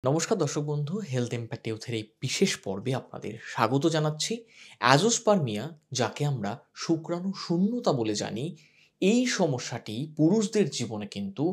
নমস্কার দর্শক বন্ধু, হেলথ ইম্প্যাক্ট ইউথের এই বিশেষ পর্বে আপনাদের স্বাগত জানাচ্ছি। অ্যাজোস্পার্মিয়া, যাকে আমরা শুক্রাণু শূন্যতা বলে জানি, এই সমস্যাটি পুরুষদের জীবনে কিন্তু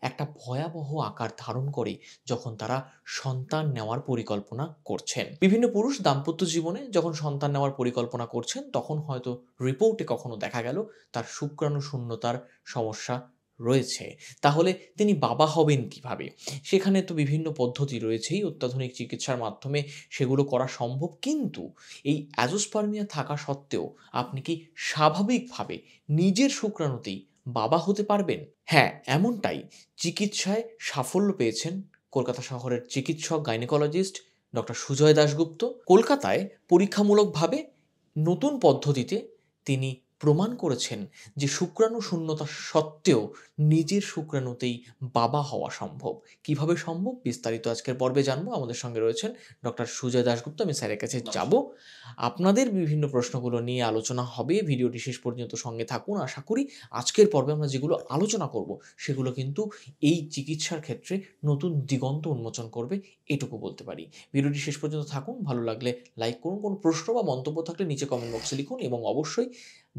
একটা ভয়াবহ আকার ধারণ করে যখন তারা সন্তান নেওয়ার পরিকল্পনা করছেন। বিভিন্ন পুরুষ দাম্পত্য জীবনে যখন সন্তান নেওয়ার পরিকল্পনা করছেন, তখন হয়তো রিপোর্টে কখনো দেখা গেল তার শুক্রাণু শূন্যতার সমস্যা রয়েছে। তাহলে তিনি বাবা হবেন কিভাবে? সেখানে তো বিভিন্ন পদ্ধতি রয়েছেই, অত্যাধুনিক চিকিৎসার মাধ্যমে সেগুলো করা সম্ভব। কিন্তু এই অ্যাজোস্পার্মিয়া থাকা সত্ত্বেও আপনি কি স্বাভাবিকভাবে নিজের শুক্রাণুতেই বাবা হতে পারবেন? হ্যাঁ, এমনটাই চিকিৎসায় সাফল্য পেয়েছেন কলকাতা শহরের চিকিৎসক গাইনোকোলজিস্ট ডক্টর সুজয় দাশগুপ্ত। কলকাতায় পরীক্ষামূলকভাবে নতুন পদ্ধতিতে তিনি প্রমাণ করেছেন যে শুক্রাণু শূন্যতা সত্ত্বেও নিজের শুক্রাণুতেই বাবা হওয়া সম্ভব। কিভাবে সম্ভব? বিস্তারিত আজকের পর্বে জানবো। আমাদের সঙ্গে রয়েছেন ডক্টর সুজয় দাশগুপ্ত। আমি স্যারের কাছে যাব। আপনাদের বিভিন্ন প্রশ্নগুলো নিয়ে আলোচনা হবে। ভিডিওটি শেষ পর্যন্ত সঙ্গে থাকুন। আশা করি আজকের পর্বে আমরা যেগুলো আলোচনা করব সেগুলো কিন্তু এই চিকিৎসার ক্ষেত্রে নতুন দিগন্ত উন্মোচন করবে, এটুকু বলতে পারি। ভিডিওটি শেষ পর্যন্ত থাকুন। ভালো লাগলে লাইক করুন। কোনো প্রশ্ন বা মন্তব্য থাকলে নিচে কমেন্ট বক্সে লিখুন, এবং অবশ্যই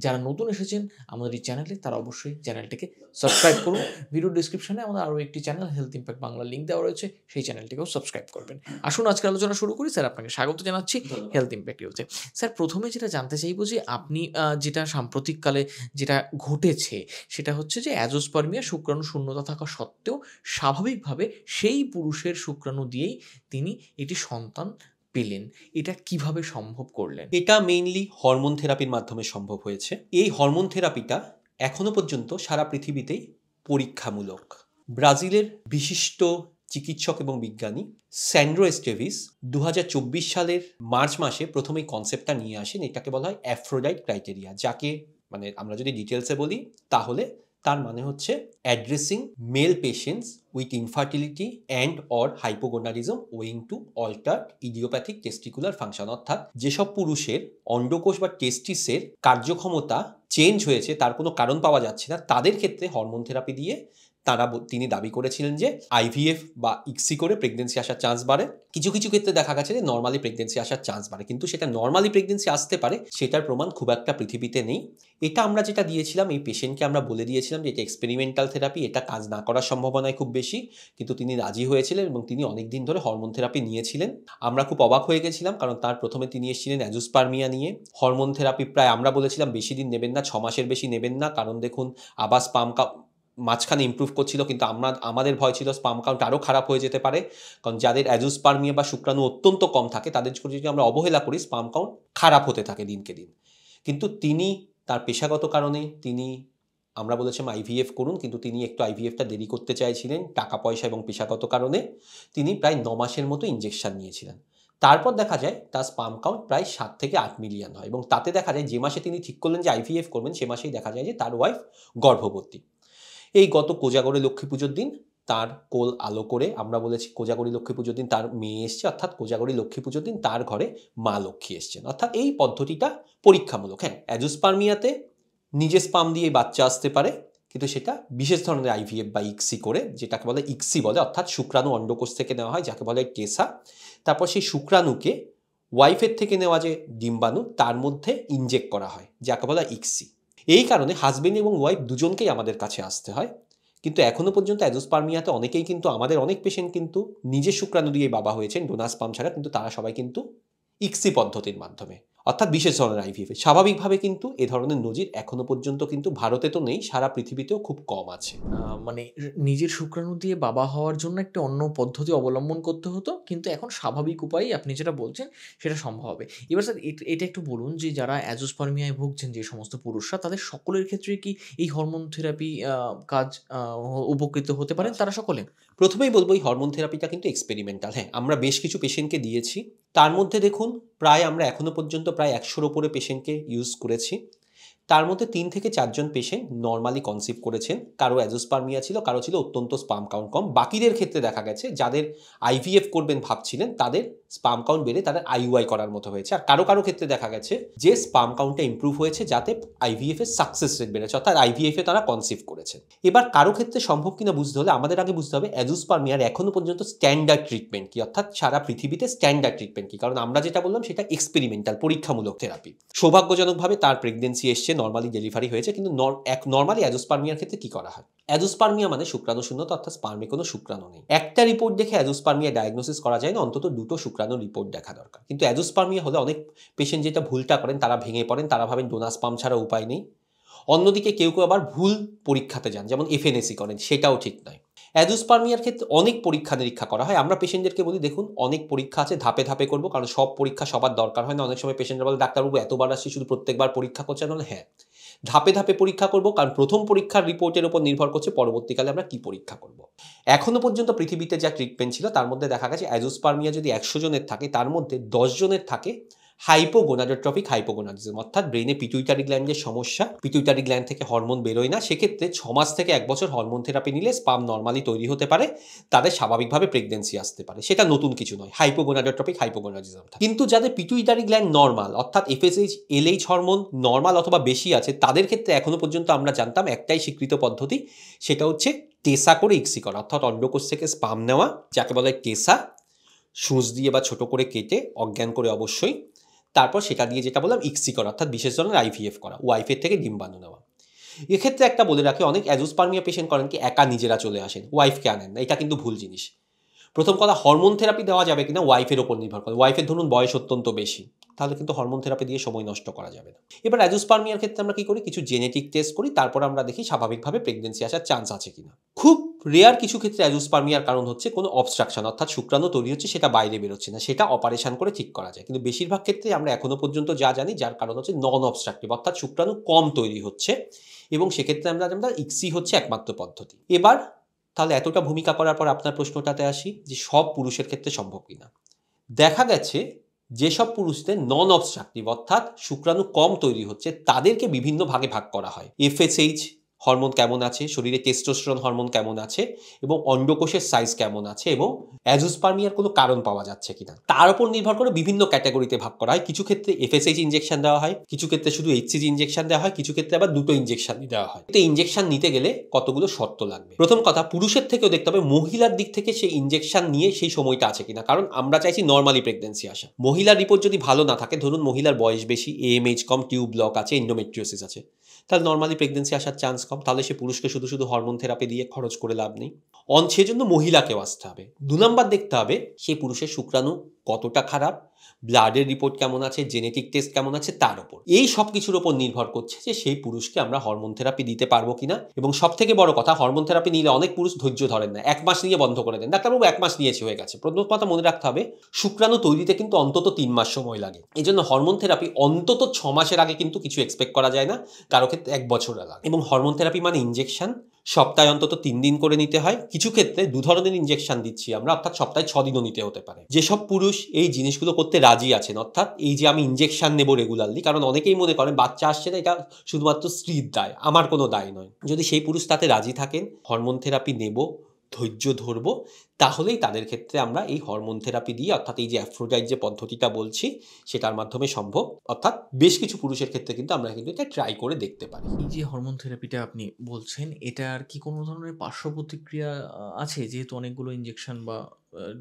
যারা নতুন এসেছেন আমাদের এই চ্যানেলে, তারা অবশ্যই চ্যানেলটিকে সাবস্ক্রাইব করুন। ভিডিওর ডেসক্রিপশনে আমাদের আরও একটি channel health impact Bangla link দেওয়া রয়েছে, সেই চ্যানেলটিকেও সাবস্ক্রাইব করবেন। আসুন আজকের আলোচনা শুরু করি। স্যার, আপনাকে স্বাগত জানাচ্ছি হেলথ ইম্প্যাক্ট ইউতে। স্যার, প্রথমে যেটা জানতে চাইবো যে আপনি যেটা সাম্প্রতিককালে যেটা ঘটেছে সেটা হচ্ছে যে অ্যাজোস্পার্মিয়া, শুক্রাণু শূন্যতা থাকা সত্ত্বেও স্বাভাবিকভাবে সেই পুরুষের শুক্রাণু দিয়েই তিনি একটি সন্তান পেলেন। এটা কিভাবে সম্ভব করলেন? এটা মেইনলি হরমোন থেরাপির মাধ্যমে সম্ভব হয়েছে। এই হরমোন থেরাপিটা এখনো পর্যন্ত সারা পৃথিবীতেই পরীক্ষামূলক। ব্রাজিলের বিশিষ্ট চিকিৎসক এবং বিজ্ঞানী স্যান্ড্রো এস্টেভিস 2024 সালের মার্চ মাসে প্রথমে এই কনসেপ্টটা নিয়ে আসেন। এটাকে বলা হয় অ্যাফ্রোডাইট ক্রাইটেরিয়া, যাকে আমরা যদি ডিটেলসে বলি তাহলে তার মানে হচ্ছে addressing male patients with infertility and or hypogonadism owing to altered idiopathic testicular function, অর্থাৎ যেসব পুরুষের অন্ডকোষ বা টেস্টিসের কার্যক্ষমতা চেঞ্জ হয়েছে, তার কোনো কারণ পাওয়া যাচ্ছে না, তাদের ক্ষেত্রে হরমোন থেরাপি দিয়ে তিনি দাবি করেছিলেন যে আইভিএফ বা ইক্সি করে প্রেগনেন্সি আসার চান্স বাড়ে। কিছু কিছু ক্ষেত্রে দেখা গেছে যে নর্মালি প্রেগনেন্সি আসার চান্স বাড়ে, কিন্তু সেটা নর্মালি প্রেগনেন্সি আসতে পারে সেটার প্রমাণ খুব একটা পৃথিবীতে নেই। এটা আমরা যেটা দিয়েছিলাম, এই পেশেন্টকে আমরা বলে দিয়েছিলাম যে এটা এক্সপেরিমেন্টাল থেরাপি, এটা কাজ না করার সম্ভাবনায় খুব বেশি, কিন্তু তিনি রাজি হয়েছিলেন এবং তিনি অনেক দিন ধরে হরমোন থেরাপি নিয়েছিলেন। আমরা খুব অবাক হয়ে গেছিলাম, কারণ তার প্রথমে তিনি এসেছিলেন অ্যাজোস্পার্মিয়া নিয়ে। হরমোন থেরাপি প্রায় আমরা বলেছিলাম বেশি দিন নেবেন না, 6 মাসের বেশি নেবেন না, কারণ দেখুন আবার স্পাম মাঝখানে ইমপ্রুভ করছিল, কিন্তু আমাদের ভয় ছিল স্পাম কাউন্ট আরও খারাপ হয়ে যেতে পারে, কারণ যাদের অ্যাজোস্পার্মিয়া বা শুক্রাণু অত্যন্ত কম থাকে তাদের যদি আমরা অবহেলা করি স্পাম কাউন্ট খারাপ হতে থাকে দিনকে দিন। কিন্তু তিনি তার পেশাগত কারণে আমরা বলেছিলাম আইভিএফ করুন, কিন্তু তিনি একটু আইভিএফটা দেরি করতে চাইছিলেন, টাকা পয়সা এবং পেশাগত কারণে তিনি প্রায় 9 মাসের মতো ইনজেকশন নিয়েছিলেন। তারপর দেখা যায় তার স্পাম কাউন্ট প্রায় 7 থেকে 8 মিলিয়ন হয়, এবং তাতে দেখা যায় যে মাসে তিনি ঠিক করলেন যে আইভিএফ করবেন সে মাসেই দেখা যায় যে তার ওয়াইফ গর্ভবতী। এই গত কোজাগরী লক্ষ্মী পুজোর দিন তার কোল আলো করে, আমরা বলেছি কোজাগরী লক্ষ্মী পুজোর দিন তার মেয়ে এসছে, অর্থাৎ কোজাগরী লক্ষ্মী পুজোর দিন তার ঘরে মা লক্ষ্মী এসছেন, অর্থাৎ এই পদ্ধতিটা পরীক্ষামূলক। হ্যাঁ, অ্যাজোস্পার্মিয়াতে নিজে স্পাম দিয়ে বাচ্চা আসতে পারে, কিন্তু সেটা বিশেষ ধরনের আইভিএফ বা ইক্সি করে, যেটাকে বলে ইক্সি বলে, অর্থাৎ শুক্রাণু অন্ডকোষ থেকে নেওয়া হয়, যাকে বলে টেসা। তারপর সেই শুক্রাণুকে ওয়াইফের থেকে নেওয়া যে ডিম্বাণু তার মধ্যে ইনজেক্ট করা হয়, যাকে বলা ইক্সি। এই কারণে হাজবেন্ড এবং ওয়াইফ দুজনকেই আমাদের কাছে আসতে হয়। কিন্তু এখনো পর্যন্ত অ্যাজোস্পার্মিয়াতে অনেকেই কিন্তু আমাদের অনেক পেশেন্ট কিন্তু নিজের শুক্রাণু দিয়ে বাবা হয়েছেন ডোনার স্পাম ছাড়া, কিন্তু তারা সবাই কিন্তু ইক্সি পদ্ধতির মাধ্যমে, অর্থাৎ বিশেষ ধরনের আইভিএফ। স্বাভাবিকভাবে কিন্তু এ ধরনের নজির এখনো পর্যন্ত কিন্তু ভারতে তো নেই, সারা পৃথিবীতেও খুব কম আছে। মানে নিজের শুক্রাণু দিয়ে বাবা হওয়ার জন্য একটা অন্য পদ্ধতি অবলম্বন করতে হতো, কিন্তু এখন স্বাভাবিক উপায়েই আপনি যেটা বলছেন সেটা সম্ভব হবে। এবার স্যার এটা একটু বলুন যে যারা অ্যাজোস্পার্মিয়ায় ভুগছেন যে সমস্ত পুরুষরা, তাদের সকলের ক্ষেত্রে কি এই হরমোন থেরাপি কাজ উপকৃত হতে পারেন তারা সকলে? প্রথমেই বলবো এই হরমোন থেরাপিটা কিন্তু এক্সপেরিমেন্টাল। হ্যাঁ, আমরা বেশ কিছু পেশেন্টকে দিয়েছি, তার মধ্যে দেখুন প্রায় আমরা এখনো পর্যন্ত প্রায় 100-র ওপরে পেশেন্টকে ইউজ করেছি। তার মধ্যে 3 থেকে 4 জন পেশেন্ট নর্মালি কনসিভ করেছেন, কারো অ্যাজোস্পার্মিয়া ছিল, কারো ছিল অত্যন্ত স্পাম কাউন্ট কম। বাকিদের ক্ষেত্রে দেখা গেছে যাদের আইভিএফ করবেন ভাবছিলেন তাদের স্পার্ম কাউন্ট বেড়ে তাদের আইইউআই করার মতো হয়েছে। আর কারো কারো ক্ষেত্রে দেখা গেছে যে স্পার্ম কাউন্টটা ইমপ্রুভ হয়েছে, যাতে আইভিএফ এর সাকসেস রেট বেড়েছে, অর্থাৎ আইভিএফ এ তারা কনসিভ করেছে। এবার কারো ক্ষেত্রে সম্ভব কিনা বুঝতে হলে আমাদের আগে বুঝতে হবে অ্যাজোস্পার্মিয়ার এখনো পর্যন্ত স্ট্যান্ডার্ড ট্রিটমেন্ট কি, অর্থাৎ সারা পৃথিবীতে স্ট্যান্ডার্ড ট্রিটমেন্ট কি। কারণ আমরা যেটা বললাম সেটা এক্সপেরিমেন্টাল, পরীক্ষামূলক থেরাপি। সৌভাগ্যজনকভাবে তার প্রেগনেন্সি এসছে, নর্মালি ডেলিভারি হয়েছে। কিন্তু নর্মালি অ্যাজোস্পার্মিয়ার ক্ষেত্রে কি করা হয়? অ্যাজোস্পার্মিয়া মানে শুক্রাণু শূন্যতা, অর্থাৎ স্পার্মে কোনো শুক্রাণু নেই। একটা রিপোর্ট দেখে অ্যাজোস্পার্মিয়া ডায়াগনোসিস করা যায় না, অন্তত দুটো শুক্রাণুর রিপোর্ট দেখা দরকার। কিন্তু অ্যাজোস্পার্মিয়া হলে অনেক পেশেন্ট যেটা ভুলটা করেন, তারা ভেঙে পড়েন, তারা ভাবেন ডোনার স্পার্ম ছাড়া উপায় নেই। অন্যদিকে কেউ কেউ আবার ভুল পরীক্ষাতে যান, যেমন এফএনএসি করেন, সেটাও ঠিক নয়। অ্যাজোস্পার্মিয়ার ক্ষেত্রে অনেক পরীক্ষা নিরীক্ষা করা হয়। আমরা পেশেন্টদেরকে বলি, দেখুন অনেক পরীক্ষা আছে, ধাপে ধাপে করবো, কারণ সব পরীক্ষা সবার দরকার হয় না। অনেক সময় পেশেন্টরা বলে, ডাক্তারবাবু এতবার আসছি, শুধু প্রত্যেকবার পরীক্ষা করছেন? হ্যাঁ, ধাপে ধাপে পরীক্ষা করব, কারণ প্রথম পরীক্ষার রিপোর্টের উপর নির্ভর করছে পরবর্তীকালে আমরা কি পরীক্ষা করব। এখনো পর্যন্ত পৃথিবীতে যা ট্রিটমেন্ট ছিল তার মধ্যে দেখা গেছে অ্যাজোস্পার্মিয়া যদি 100 জনের থাকে, তার মধ্যে 10 জনের থাকে হাইপোগোনাডোট্রপিক হাইপোগোনাডিজম, অর্থাৎ ব্রেনে পিটুইটারি গ্ল্যান্ডের সমস্যা, পিটুইটারি গ্ল্যান্ড থেকে হরমোন বেরোয় না। সেক্ষেত্রে 6 মাস থেকে 1 বছর হরমোন থেরাপি নিলে স্পার্ম নর্মালি তৈরি হতে পারে, তাদের স্বাভাবিকভাবে প্রেগনেন্সি আসতে পারে। সেটা নতুন কিছু নয়, হাইপোগোনাডোট্রপিক হাইপোগোনাডিজম। কিন্তু যাদের পিটুইটারি গ্ল্যান্ড নর্মাল, অর্থাৎ এফএসএইচ এলএইচ হরমোন নর্মাল অথবা বেশি আছে, তাদের ক্ষেত্রে এখনো পর্যন্ত আমরা জানতাম একটাই স্বীকৃত পদ্ধতি, সেটা হচ্ছে টেসা করে ইক্সি করা, অর্থাৎ অন্ডকোষ থেকে স্পার্ম নেওয়া, যাকে বলা হয় টেসা, সূচ দিয়ে বা ছোট করে কেটে, অজ্ঞান করে অবশ্যই, তারপর সেটা দিয়ে যেটা বললাম ইক্সি করা, অর্থাৎ বিশেষ ধরনের আইভিএফ করা, ওয়াইফের থেকে ডিম্বাণু নেওয়া। এক্ষেত্রে একটা বলে রাখি, অনেক অ্যাজোস্পার্মিয়া পেশেন্ট করেন কি একা নিজেরা চলে আসেন, ওয়াইফকে আনেন না। এটা কিন্তু ভুল জিনিস। প্রথম কথা, হরমোন থেরাপি দেওয়া যাবে কিনা ওয়াইফের ওপর নির্ভর করে। ওয়াইফের ধরুন বয়স অত্যন্ত বেশি, তাহলে কিন্তু হরমোন থেরাপি দিয়ে সময় নষ্ট করা যাবে না। এবার অ্যাজোস্পার্মিয়ার ক্ষেত্রে আমরা কি করি, কিছু জেনেটিক টেস্ট করি, তারপর আমরা দেখি স্বাভাবিকভাবে প্রেগনেন্সি আসার চান্স আছে কিনা। খুব রেয়ার কিছু ক্ষেত্রে অ্যাজোস্পার্মিয়ার কারণ হচ্ছে কোনো অবস্ট্রাকশন, অর্থাৎ শুক্রাণু তৈরি হচ্ছে, সেটা বাইরে বেরোচ্ছে না, সেটা অপারেশন করে ঠিক করা যায়। কিন্তু বেশিরভাগ ক্ষেত্রে আমরা এখনো পর্যন্ত যা জানি, যার কারণ হচ্ছে নন অবস্ট্রাকটিভ, অর্থাৎ শুক্রাণু কম তৈরি হচ্ছে, এবং সেক্ষেত্রে আমরা ইক্সি হচ্ছে একমাত্র পদ্ধতি। এবার তাহলে এতটা ভূমিকা করার পর আপনার প্রশ্নটাতে আসি যে সব পুরুষের ক্ষেত্রে সম্ভব কিনা। দেখা গেছে যেসব পুরুষদের নন অবস্ট্রাকটিভ, অর্থাৎ শুক্রাণু কম তৈরি হচ্ছে, তাদেরকে বিভিন্ন ভাগে ভাগ করা হয়। এফএসএইচ হরমোন কেমন আছে, শরীরে টেস্টোস্টেরন হরমোন কেমন আছে, এবং অন্ডকোষের সাইজ কেমন আছে, এবং অ্যাজোস্পার্মিয়ার কোনো কারণ পাওয়া যাচ্ছে কিনা, তার উপর নির্ভর করে বিভিন্ন ক্যাটাগরিতে ভাগ করা হয়। কিছু ক্ষেত্রে এফএসএইচ ইনজেকশন দেওয়া হয়, কিছু ক্ষেত্রে শুধু এইচসিজি ইনজেকশন দেওয়া হয়, কিছু ক্ষেত্রে আবার দুটো ইনজেকশন দেওয়া হয়। তো ইনজেকশন নিতে গেলে কতগুলো শর্ত লাগবে। প্রথম কথা, পুরুষের থেকেও দেখতে হবে মহিলার দিক থেকে সেই ইনজেকশন নিয়ে সেই সময়টা আছে কিনা, কারণ আমরা চাইছি নর্মালি প্রেগনেন্সি আসা। মহিলার রিপোর্ট যদি ভালো না থাকে, ধরুন মহিলার বয়স বেশি, এএমএইচ কম, টিউব ব্লক আছে, এন্ডোমেট্রিওসিস আছে, তাহলে নর্মালি প্রেগনেন্সি আসার চান্স কম। তাহলে সে পুরুষকে শুধু শুধু হরমোন থেরাপি দিয়ে খরচ করে লাভ নেই, সেজন্য মহিলাকেও আসতে হবে। 2 নম্বর দেখতে হবে সেই পুরুষের শুক্রাণু কতটা খারাপ, ব্লাডের রিপোর্ট কেমন আছে, জেনেটিক টেস্ট কেমন আছে, তার উপর, এই সব কিছুর উপর নির্ভর করছে যে সেই পুরুষকে আমরা হরমোন থেরাপি দিতে পারবো কিনা। এবং সব থেকে বড় কথা, হরমোন থেরাপি নিলে অনেক পুরুষ ধৈর্য ধরেন না, 1 মাস নিয়ে বন্ধ করে দেন, ডাক্তারবাবু 1 মাস নিয়েছি হয়ে গেছে। প্রথম কথা মনে রাখতে হবে, শুক্রাণু তৈরিতে কিন্তু অন্তত 3 মাস সময় লাগে। এই জন্য হরমোন থেরাপি অন্তত 6 মাসের আগে কিন্তু কিছু এক্সপেক্ট করা যায় না, কারো ক্ষেত্রে 1 বছর লাগে। এবং হরমোন থেরাপি মানে ইনজেকশন, সপ্তাহে অন্তত 3 দিন করে নিতে হয়। কিছু ক্ষেত্রে 2 ধরনের ইনজেকশন দিচ্ছি আমরা, অর্থাৎ সপ্তাহে 6 দিনও নিতে হতে পারে। যেসব পুরুষ এই জিনিসগুলো করতে রাজি আছেন, অর্থাৎ এই যে আমি ইনজেকশন নেব রেগুলারলি, কারণ অনেকেই মনে করেন বাচ্চা আসছে না, এটা শুধুমাত্র স্ত্রীর দায়, আমার কোনো দায় নয়। যদি সেই পুরুষ তাতে রাজি থাকেন, হরমোন থেরাপি নেব, ধৈর্য ধরবো, তাহলেই তাদের ক্ষেত্রে আমরা এই হরমোন থেরাপি দিয়ে, অর্থাৎ এই যে অ্যাফ্রোডাইট যে পদ্ধতিটা বলছি সেটার মাধ্যমে সম্ভব। অর্থাৎ বেশ কিছু পুরুষের ক্ষেত্রে কিন্তু আমরা কিন্তু এটা ট্রাই করে দেখতে পারি। এই যে হরমোন থেরাপিটা আপনি বলছেন, এটার কি কোনো ধরনের পার্শ্ব প্রতিক্রিয়া আছে, যেহেতু অনেকগুলো ইনজেকশন বা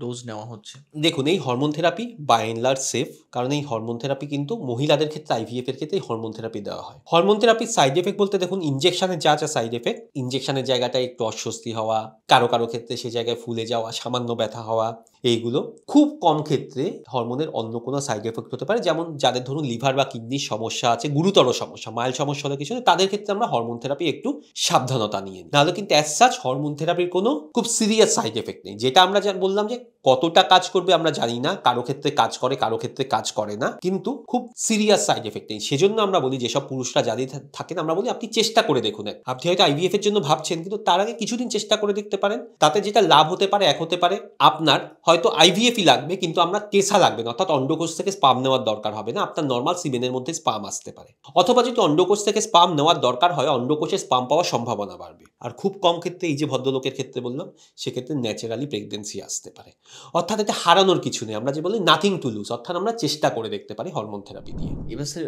ডোজ নেওয়া হচ্ছে? দেখুন, এই hormone therapy by and large safe, কারণ এই হরমোন থেরাপি কিন্তু মহিলাদের ক্ষেত্রে, আইভিএফ এর ক্ষেত্রে হরমোন থেরাপি দেওয়া হয়। হরমোন থেরাপির সাইড এফেক্ট বলতে দেখুন, ইনজেকশনের যা যা সাইড এফেক্ট, ইনজেকশনের জায়গাটায় একটু অস্বস্তি হওয়া, কারো কারো ক্ষেত্রে সে জায়গায় ফুলে যাওয়া, সামান্য ব্যথা হওয়া, এইগুলো। খুব কম ক্ষেত্রে হরমোনের অন্য কোনো সাইড এফেক্ট হতে পারে, যেমন যাদের ধরুন লিভার বা কিডনির সমস্যা আছে, গুরুতর সমস্যা, মাইল্ড সমস্যা হলে কিছু, তাদের ক্ষেত্রে আমরা হরমোন থেরাপি একটু সাবধানতা নিয়ে নিই। নাহলে কিন্তু অ্যাজ সাচ হরমোন থেরাপির কোনো খুব সিরিয়াস সাইড এফেক্ট নেই। যেটা আমরা বললাম যে কতটা কাজ করবে আমরা জানি না, কারো ক্ষেত্রে কাজ করে, কারো ক্ষেত্রে কাজ করে না, কিন্তু খুব সিরিয়াস সাইড এফেক্ট নেই। সেজন্য আমরা বলি, যেসব পুরুষরা যাদের থাকেন, আমরা বলি আপনি চেষ্টা করে দেখুন। আপনি হয়তো আইভিএফ এর জন্য ভাবছেন, কিন্তু তার আগে কিছুদিন চেষ্টা করে দেখতে পারেন। তাতে যেটা লাভ হতে পারে, এক হতে পারে আপনার হয়তো আইভিএফই লাগবে, কিন্তু আমরা টেসা লাগবে না, অর্থাৎ অন্ডকোষ থেকে স্পাম নেওয়ার দরকার হবে না, আপনার নর্মাল সিমেনের মধ্যে স্পাম আসতে পারে। অথবা যদি অন্ডকোষ থেকে স্পাম নেওয়ার দরকার হয়, অন্ডকোষে স্পাম পাওয়ার সম্ভাবনা বাড়বে। আর খুব কম ক্ষেত্রে, এই যে ভদ্রলোকের ক্ষেত্রে বললাম, সেক্ষেত্রে ন্যাচারালি প্রেগনেন্সি আসতে পারে। অর্থাৎ এটা হারানোর কিছু নেই, আমরা যে বলি নাথিং টু লুজ, অর্থাৎ আমরা চেষ্টা করে দেখতে পারি হরমোন থেরাপি দিয়ে। এবার স্যার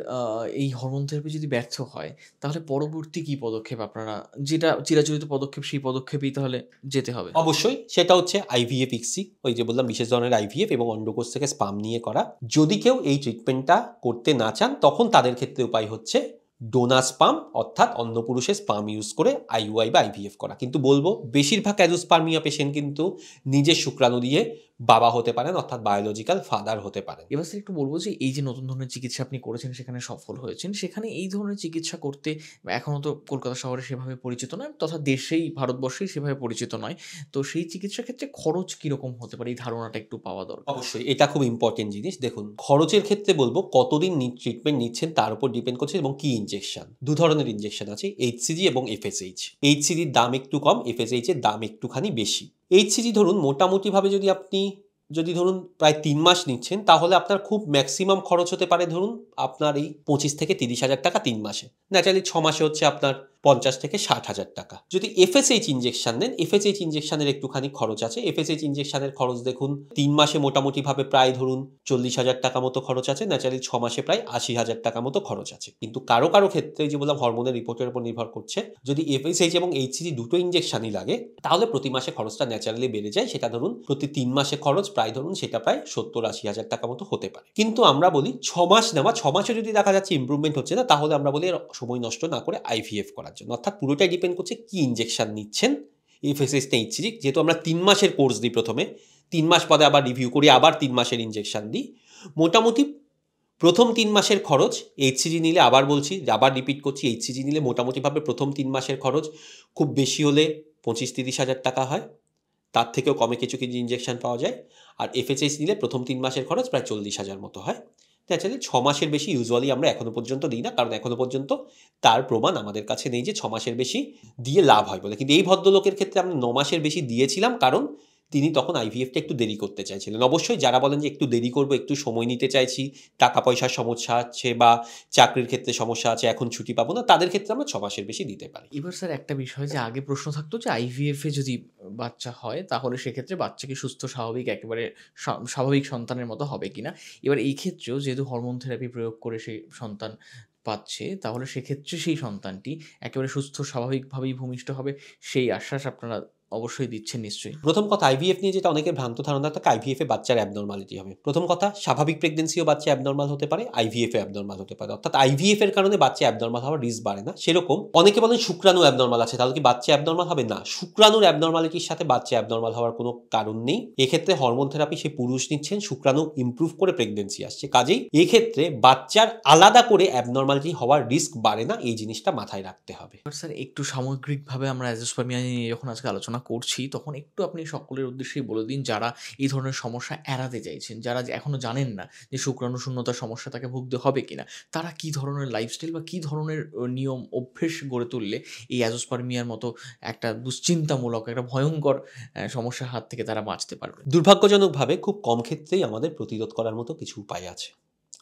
এই হরমোন থেরাপি যদি ব্যর্থ হয় তাহলে পরবর্তী কি পদক্ষেপ আপনারা, যেটা চিরাচরিত পদক্ষেপ সেই পদক্ষেপেই তাহলে যেতে হবে? অবশ্যই সেটা হচ্ছে আইভিএফ ইক্সি, ওই যে বললাম বিশেষ ধরনের আইভিএফ এবং অন্ডকোষ থেকে স্পাম নিয়ে করা। যদি কেউ এই ট্রিটমেন্টটা করতে না চান, তখন তাদের ক্ষেত্রে উপায় হচ্ছে ডোনার স্পাম, অর্থাৎ অন্য পুরুষের স্পাম ইউজ করে আইইউআই বা আইভিএফ করা। কিন্তু বলবো বেশিরভাগ অ্যাজোস্পার্মিয়া পেশেন্ট কিন্তু নিজের শুক্রাণু দিয়ে বাবা হতে পারেন, অর্থাৎ বায়োলজিক্যাল ফাদার হতে পারেন। এবার স্যার একটু বলবো যে এই যে নতুন ধরনের চিকিৎসা আপনি করেছেন, সেখানে সফল হয়েছেন, সেখানে এই ধরনের চিকিৎসা করতে এখনও তো কলকাতা শহরে সেভাবে পরিচিত নয়, তথা দেশেই ভারতবর্ষেই সেভাবে পরিচিত নয়, তো সেই চিকিৎসার ক্ষেত্রে খরচ কীরকম হতে পারে এই ধারণাটা একটু পাওয়া দরকার। অবশ্যই এটা খুব ইম্পর্টেন্ট জিনিস। দেখুন, খরচের ক্ষেত্রে বলবো কতদিন ট্রিটমেন্ট নিচ্ছেন তার উপর ডিপেন্ড করছে, এবং কি ইনজেকশন। দু ধরনের ইনজেকশন আছে, এইচসিজি এবং এফএসএইচ। এইচসিজির দাম একটু কম, এফএসএইচ এর দাম একটুখানি বেশি। এইচসিজি ধরুন মোটামুটিভাবে যদি ধরুন প্রায় 3 মাস নিচ্ছেন, তাহলে আপনার খুব ম্যাক্সিমাম খরচ হতে পারে ধরুন আপনার এই 25 থেকে 30,000 টাকা 3 মাসে। ন্যাচারালি 6 মাসে হচ্ছে আপনার 50 থেকে 60,000 টাকা। যদি এফএসএইচ ইনজেকশন নেন, এফএসএইচ ইনজেকশনের একটুখানি খরচ আছে। এফএসএইচ ইনজেকশনের খরচ দেখুন 3 মাসে মোটামুটিভাবে প্রায় ধরুন 40,000 টাকা মতো খরচ আছে, ন্যাচারালি 6 মাসে প্রায় 80,000 টাকা মতো খরচ আছে। কিন্তু কারো কারো ক্ষেত্রে, যে বললাম হরমোনের রিপোর্টের উপর নির্ভর করছে, যদি এফএসএইচ এবং এইচসিজি দুটো ইনজেকশনই লাগে, তাহলে প্রতি মাসে খরচটা ন্যাচারালি বেড়ে যায়। সেটা ধরুন প্রতি 3 মাসে খরচ প্রায় ধরুন সেটা প্রায় 70-80,000 টাকা মতো হতে পারে। কিন্তু আমরা বলি 6 মাস নেওয়া, 6 মাসে যদি দেখা যাচ্ছে ইমপ্রুভমেন্ট হচ্ছে না, তাহলে আমরা বলি সময় নষ্ট না করে আইভিএফ করার জন্য। অর্থাৎ পুরোটাই ডিপেন্ড করছে কি ইনজেকশন নিচ্ছেন, এফএসএইচ না এইচসিজি। যেহেতু আমরা 3 মাসের কোর্স দিই, প্রথমে 3 মাস পরে আবার রিভিউ করি, আবার 3 মাসের ইনজেকশন দিই। মোটামুটি প্রথম 3 মাসের খরচ এইচসিজি নিলে, আবার বলছি, আবার রিপিট করছি, এইচসিজি নিলে মোটামুটিভাবে প্রথম 3 মাসের খরচ খুব বেশি হলে 25-30,000 টাকা হয়, তার থেকেও কমে কিছু কিছু ইনজেকশন পাওয়া যায়। আর এফএসএইচ নিলে প্রথম 3 মাসের খরচ প্রায় 40,000 মতো হয়। ন্যাচারালি 6 মাসের বেশি ইউজুয়ালি আমরা এখনো পর্যন্ত দিই না, কারণ এখনো পর্যন্ত তার প্রমাণ আমাদের কাছে নেই যে 6 মাসের বেশি দিয়ে লাভ হয় বলে। কিন্তু এই ভদ্রলোকের ক্ষেত্রে আমরা 9 মাসের বেশি দিয়েছিলাম, কারণ তিনি তখন আইভিএফটা একটু দেরি করতে চাইছিলেন। অবশ্যই যারা বলেন যে একটু দেরি করবো, একটু সময় নিতে চাইছি, টাকা পয়সার সমস্যা আছে বা চাকরির ক্ষেত্রে সমস্যা আছে, এখন ছুটি পাবো না, তাদের ক্ষেত্রে আমরা 6 মাসের বেশি দিতে পারি। এবার স্যার একটা বিষয়, যে আগে প্রশ্ন থাকতো যে আইভিএফ এ যদি বাচ্চা হয় তাহলে সেক্ষেত্রে বাচ্চা কি সুস্থ স্বাভাবিক একেবারে স্বাভাবিক সন্তানের মতো হবে কিনা। এবার এই ক্ষেত্রেও যেহেতু হরমোন থেরাপি প্রয়োগ করে সেই সন্তান পাচ্ছে, তাহলে সেক্ষেত্রে সেই সন্তানটি একেবারে সুস্থ স্বাভাবিকভাবেই ভূমিষ্ঠ হবে, সেই আশ্বাস আপনারা অবশ্যই দিচ্ছেন নিশ্চয়ই। প্রথম কথা, আইভিএফ নিয়ে যেটা অনেকের ভ্রান্ত ধারণা থাকে, আইভিএফ এ বাচ্চার অ্যাবনর্মালিটি হবে। প্রথম কথা, স্বাভাবিক প্রেগনেন্সিও বাচ্চা অ্যাবনর্মাল হতে পারে, আইভিএফ এ অ্যাবনর্মাল হতে পারে। অর্থাৎ আইভিএফ এর কারণে বাচ্চা অ্যাবনর্মাল হওয়ার রিস্ক বাড়ে না। সেরকম অনেকে বলেন শুক্রাণু অ্যাবনর্মাল আছে, তাহলে কি বাচ্চা অ্যাবনর্মাল হবে? না, শুক্রাণুর অ্যাবনর্মালিটির সাথে বাচ্চা অ্যাবনর্মাল হওয়ার কোনো কারণ নেই। এক্ষেত্রে হরমোন থেরাপি সে পুরুষ নিচ্ছেন, শুক্রাণু ইমপ্রুভ করে প্রেগনেন্সি আসছে, কাজেই এক্ষেত্রে বাচ্চার আলাদা করে অ্যাবনর্মালিটি হওয়ার রিস্ক বাড়ে না। এই জিনিসটা মাথায় রাখতে হবে। এবার স্যার একটু সামগ্রিকভাবে আমরা অ্যাজোস্পার্মিয়া নিয়ে যখন আজকে আলোচনা করছি, তখন একটু আপনি সকলের উদ্দেশ্যেই বলে দিন যারা এই ধরনের সমস্যা এড়াতে চাইছেন, যারা এখনো জানেন না যে শুক্রাণু শূন্যতার সমস্যা তাকে ভুগতে হবে কিনা, তারা কি ধরনের লাইফস্টাইল বা কি ধরনের নিয়ম অভ্যেস গড়ে তুললে এই অ্যাজোস্পার্মিয়ার মতো একটা দুশ্চিন্তামূলক, একটা ভয়ঙ্কর সমস্যার হাত থেকে তারা বাঁচতে পারবে। দুর্ভাগ্যজনকভাবে খুব কম ক্ষেত্রেই আমাদের প্রতিরোধ করার মতো কিছু উপায় আছে,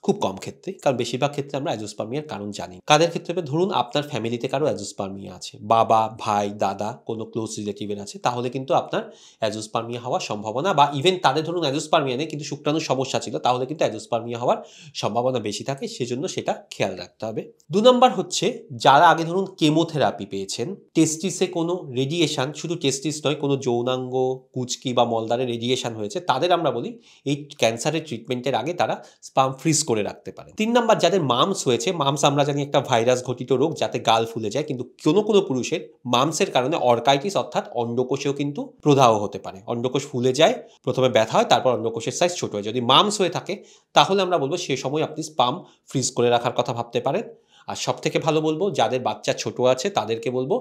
খুব কম ক্ষেত্রে, কারণ বেশিরভাগ ক্ষেত্রে আমরা অ্যাজোস্পার্মিয়ার কারণ জানি। কাদের ক্ষেত্রে? ধরুন আপনার ফ্যামিলিতে কারো অ্যাজোস্পার্মিয়া আছে, বাবা, ভাই, দাদা, কোনো ক্লোজ রিলেটিভের আছে, তাহলে কিন্তু আপনার অ্যাজোস্পার্মিয়া হওয়ার সম্ভাবনা, বা ইভেন তাদের ধরুন অ্যাজোস্পার্মিয়া নেই কিন্তু শুক্রাণুর সমস্যা ছিল, তাহলে কিন্তু অ্যাজোস্পার্মিয়া হওয়ার সম্ভাবনা বেশি থাকে। সেজন্য সেটা খেয়াল রাখতে হবে। 2 নম্বর হচ্ছে, যারা আগে ধরুন কেমোথেরাপি পেয়েছেন, টেস্টিসে কোনো রেডিয়েশন, শুধু টেস্টিস নয়, কোনো যৌনাঙ্গ, কুচকি বা মলদ্বারে রেডিয়েশন হয়েছে, তাদের আমরা বলি এই ক্যান্সারের ট্রিটমেন্টের আগে তারা স্পাম ফ্রিজ করে রাখতে পারে। 3 নাম্বার, যাদের মামস হয়েছে, মামস আমরা জানি একটা ভাইরাস ঘটিত রোগ, যাতে গাল ফুলে যায়, কিন্তু কোনো পুরুষের মামসের কারণে অর্কাইটিস অর্থাৎ অন্ডকোষেও কিন্তু প্রদাহ হতে পারে। অন্ডকোষ ফুলে যায়, প্রথমে ব্যথা হয়, তারপর অন্ডকোষের সাইজ ছোট হয়। যদি মামস হয়ে থাকে, তাহলে আমরা বলবো সে সময় আপনি স্পাম ফ্রিজ করে রাখার কথা ভাবতে পারেন। আর সব থেকে ভালো বলবো, যাদের বাচ্চা ছোট আছে তাদেরকে বলবো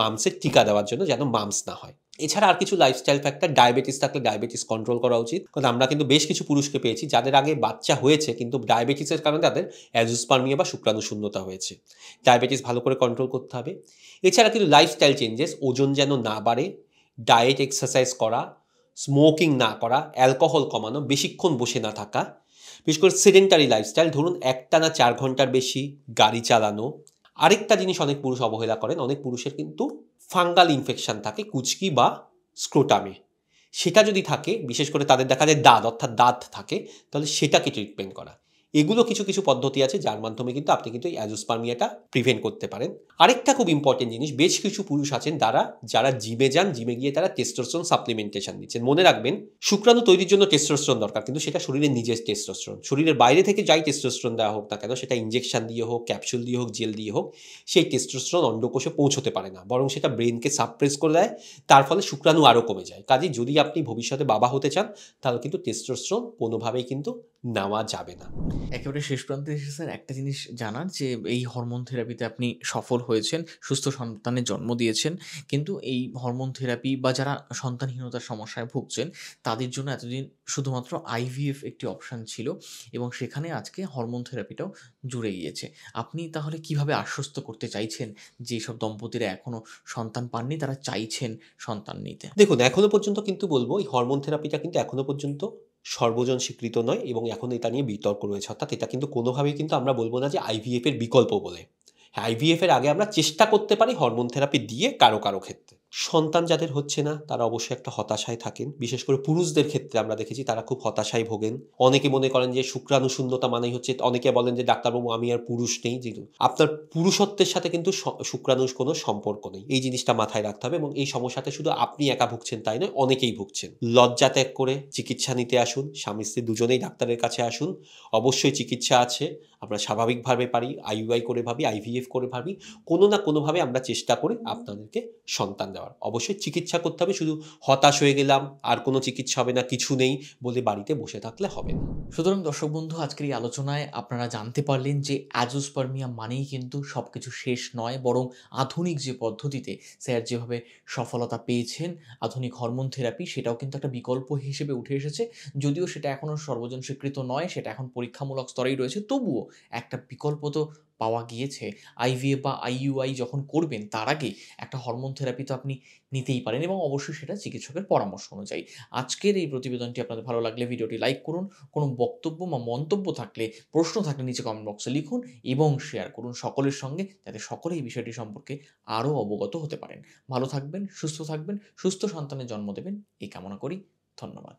মামসের টিকা দেওয়ার জন্য, যেন মামস না হয়। এছাড়া আর কিছু লাইফস্টাইল ফ্যাক্টর, ডায়াবেটিস থাকলে ডায়াবেটিস কন্ট্রোল করা উচিত, কারণ আমরা কিন্তু বেশ কিছু পুরুষকে পেয়েছি যাদের আগে বাচ্চা হয়েছে কিন্তু ডায়াবেটিসের কারণে তাদের অ্যাজোস্পার্মিয়া বা শুক্রাণু শূন্যতা হয়েছে। ডায়াবেটিস ভালো করে কন্ট্রোল করতে হবে। এছাড়া কিন্তু লাইফস্টাইল চেঞ্জেস, ওজন যেন না বাড়ে, ডায়েট, এক্সারসাইজ করা, স্মোকিং না করা, অ্যালকোহল কমানো, বেশিক্ষণ বসে না থাকা, বিশেষ করে সেডেন্টারি লাইফস্টাইল, ধরুন একটানা 4 ঘন্টার বেশি গাড়ি চালানো। আরেকটা জিনিস অনেক পুরুষ অবহেলা করেন, অনেক পুরুষের কিন্তু ফাঙ্গাল ইনফেকশন থাকে কুচকি বা স্ক্রোটামে। সেটা যদি থাকে, বিশেষ করে তাদের দেখা যায় দাঁত, অর্থাৎ দাঁত থাকে, তাহলে সেটাকে ট্রিটমেন্ট করা। এগুলো কিছু কিছু পদ্ধতি আছে যার মাধ্যমে কিন্তু আপনি কিন্তু এই অ্যাজোস্পার্মিয়াটা প্রিভেন্ট করতে পারেন। আরেকটা খুব ইম্পর্টেন্ট জিনিস, বেশ কিছু পুরুষ আছেন যারা জিমে যান, জিমে গিয়ে তারা টেস্টোস্টেরন সাপ্লিমেন্টেশন নিচ্ছেন। মনে রাখবেন, শুক্রাণু তৈরির জন্য টেস্টোস্টেরন দরকার, কিন্তু সেটা শরীরের নিজের টেস্টোস্টেরন। শরীরের বাইরে থেকে যাই টেস্টোস্টেরন দেওয়া হোক না কেন, সেটা ইনজেকশন দিয়ে হোক, ক্যাপসুল দিয়ে হোক, জেল দিয়ে হোক, সেই টেস্টোস্টেরন অন্ডকোষে পৌঁছতে পারে না, বরং সেটা ব্রেনকে সাপ্রেস করে দেয়। তার ফলে শুক্রাণু আরও কমে যায়। কাজেই যদি আপনি ভবিষ্যতে বাবা হতে চান, তাহলে কিন্তু টেস্টোস্টেরন কোনোভাবেই কিন্তু নেওয়া যাবে না। একেবারে শেষ প্রান্তে এসে স্যার একটা জিনিস জানার, যে এই হরমোন থেরাপিতে আপনি সফল হয়েছেন, সুস্থ সন্তানের জন্ম দিয়েছেন, কিন্তু এই হরমোন থেরাপি বা যারা সন্তানহীনতার সমস্যায় ভুগছেন তাদের জন্য এতদিন শুধুমাত্র আইভিএফ একটি অপশান ছিল, এবং সেখানে আজকে হরমোন থেরাপিটাও জুড়ে গিয়েছে। আপনি তাহলে কিভাবে আশ্বস্ত করতে চাইছেন যেসব দম্পতিরা এখনও সন্তান পাননি, তারা চাইছেন সন্তান নিতে? দেখুন, এখনো পর্যন্ত কিন্তু বলবো, এই হরমোন থেরাপিটা কিন্তু এখনো পর্যন্ত সর্বজন স্বীকৃত নয়, এবং এখন এটা নিয়ে বিতর্ক রয়েছে। অর্থাৎ এটা কিন্তু কোনোভাবেই কিন্তু আমরা বলবো না যে আইভিএফ এর বিকল্প বলে। হ্যাঁ, আইভিএফ এর আগে আমরা চেষ্টা করতে পারি হরমোন থেরাপি দিয়ে কারো কারো ক্ষেত্রে। সন্তান যাদের হচ্ছে না, তারা অবশ্যই একটা হতাশায় থাকেন। বিশেষ করে পুরুষদের ক্ষেত্রে আমরা দেখেছি তারা খুব হতাশায় ভোগেন। অনেকে মনে করেন যে শুক্রাণু শূন্যতা মানেই হচ্ছে, অনেকে বলেন যে ডাক্তারবাবু আমি আর পুরুষ নেই। যে আপনার পুরুষত্বের সাথে কিন্তু শুক্রাণুর কোনো সম্পর্ক নেই, এই জিনিসটা মাথায় রাখতে হবে। এবং এই সমস্যাতে শুধু আপনি একা ভুগছেন তাই নয়, অনেকেই ভুগছেন। লজ্জা ত্যাগ করে চিকিৎসা নিতে আসুন, স্বামী স্ত্রী দুজনেই ডাক্তারের কাছে আসুন। অবশ্যই চিকিৎসা আছে, আমরা স্বাভাবিকভাবে পারি, আইইউআই করে ভাবি, আইভিএফ করে ভাবি, কোনো না কোনোভাবে আমরা চেষ্টা করি আপনাদেরকে সন্তান দেওয়ার। অবশ্যই চিকিৎসা করতে হবে, শুধু হতাশ হয়ে গেলাম আর কোনো চিকিৎসা হবে না, কিছু নেই বলে বাড়িতে বসে থাকলে হবে না। সুতরাং দর্শক বন্ধু, আজকের এই আলোচনায় আপনারা জানতে পারলেন যে অ্যাজোস্পার্মিয়া মানেই কিন্তু সব কিছু শেষ নয়, বরং আধুনিক যে পদ্ধতিতে স্যার যেভাবে সফলতা পেয়েছেন, আধুনিক হরমোন থেরাপি, সেটাও কিন্তু একটা বিকল্প হিসেবে উঠে এসেছে। যদিও সেটা এখনও সর্বজন স্বীকৃত নয়, সেটা এখন পরীক্ষামূলক স্তরেই রয়েছে, তবুও একটা বিকল্প তো পাওয়া গিয়েছে। আইভিএফ বা আইইউআই যখন করবেন তার আগে একটা হরমোন থেরাপি তো আপনি নিতেই পারেন, এবং অবশ্যই সেটা চিকিৎসকের পরামর্শ অনুযায়ী। আজকের এই প্রতিবেদনটি আপনাদের ভালো লাগলে ভিডিওটি লাইক করুন। কোনো বক্তব্য বা মন্তব্য থাকলে, প্রশ্ন থাকলে নিচে কমেন্ট বক্সে লিখুন এবং শেয়ার করুন সকলের সঙ্গে, যাতে সকলে এই বিষয়টি সম্পর্কে আরও অবগত হতে পারেন। ভালো থাকবেন, সুস্থ থাকবেন, সুস্থ সন্তানের জন্ম দেবেন, এই কামনা করি। ধন্যবাদ।